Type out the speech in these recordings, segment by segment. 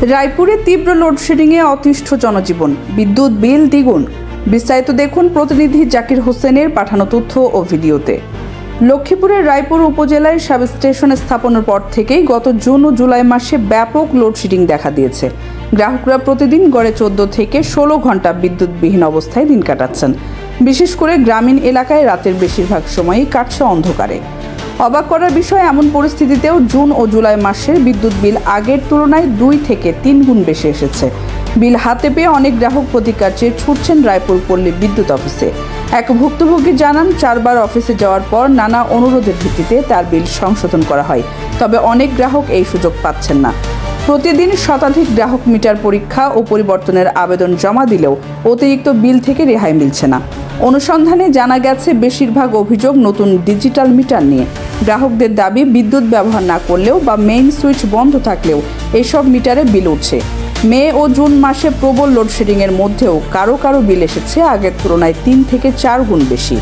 রায়পুরে তীব্র লোডশেডিংয়ে অতিষ্ঠ জনজীবন, বিদ্যুৎ বিল দ্বিগুণ। বিস্তারিত দেখুন প্রতিনিধি জাকির হোসেনের পাঠানো তথ্য ও ভিডিওতে। লক্ষ্মীপুরের রায়পুর উপজেলায় সাবস্টেশন স্থাপনের পর থেকেই গত জুন ও জুলাই মাসে ব্যাপক লোডশেডিং দেখা দিয়েছে। গ্রাহকরা প্রতিদিন গড়ে 14 থেকে 16 ঘন্টা বিদ্যুৎবিহীন অবস্থায় দিন কাটাচ্ছেন। বিশেষ করে গ্রামীণ এলাকায় রাতের বেশিরভাগ সময়ই কাটছে অন্ধকারে। অবাক করার বিষয়, এমন পরিস্থিতিতেও জুন ও জুলাই মাসের বিদ্যুৎ বিল আগের তুলনায় 2 থেকে 3 গুণ বেশি এসেছে। বিল হাতে পেয়ে অনেক গ্রাহক প্রতিকার চেয়ে ছুটছেন রায়পুর পল্লী বিদ্যুৎ অফিসে। এক ভুক্তভোগী জানান, 4 বার অফিসে যাওয়ার পর নানা অনুরোধের ভিত্তিতে তার বিল সংশোধন করা হয়, তবে অনেক গ্রাহক এই সুযোগ পাচ্ছেন না। প্রতিদিন শতাধিক গ্রাহক মিটার পরীক্ষা ও পরিবর্তনের আবেদন জমা দিলেও অতিরিক্ত বিল থেকে রেহাই মিলছে না। অনুসন্ধানে জানা গেছে, বেশিরভাগ অভিযোগ নতুন ডিজিটাল মিটার নিয়ে। গ্রাহকদের দাবি, বিদ্যুৎ ব্যবহার না করলেও বা মেইন সুইচ বন্ধ থাকলেও এসব মিটারে বিল উঠছে। মে ও জুন মাসে প্রবল লোডশেডিংয়ের মধ্যেও কারো কারো বিল এসেছে আগের তুলনায় 3 থেকে 4 গুণ বেশি।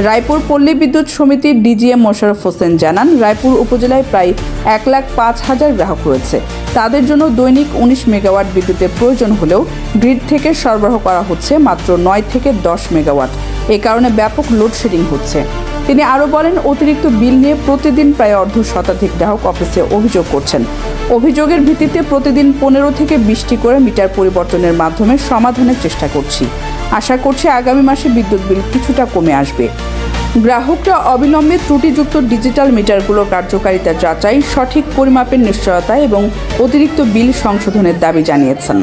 রায়পুর পল্লী বিদ্যুৎ সমিতির ডিজিএম মোশাররফ হোসেন জানান, রায়পুর উপজেলায় প্রায় 1,05,000 গ্রাহক রয়েছে। তাদের জন্য দৈনিক 19 মেগাওয়াট বিদ্যুতের প্রয়োজন হলেও গ্রিড থেকে সরবরাহ করা হচ্ছে মাত্র 9 থেকে 10 মেগাওয়াট। এ কারণে ব্যাপক লোডশেডিং হচ্ছে। তিনি আরও বলেন, অতিরিক্ত বিল নিয়ে প্রতিদিন প্রায় অর্ধ শতাধিক গ্রাহক অফিসে অভিযোগ করছেন। অভিযোগের ভিত্তিতে প্রতিদিন 15 থেকে 20টি করে মিটার পরিবর্তনের মাধ্যমে সমাধানের চেষ্টা করছি। আশা করছি আগামী মাসে বিদ্যুৎ বিল কিছুটা কমে আসবে। গ্রাহকরা অবিলম্বে ত্রুটিযুক্ত ডিজিটাল মিটারগুলোর কার্যকারিতা যাচাই, সঠিক পরিমাপের নিশ্চয়তা এবং অতিরিক্ত বিল সংশোধনের দাবি জানিয়েছেন।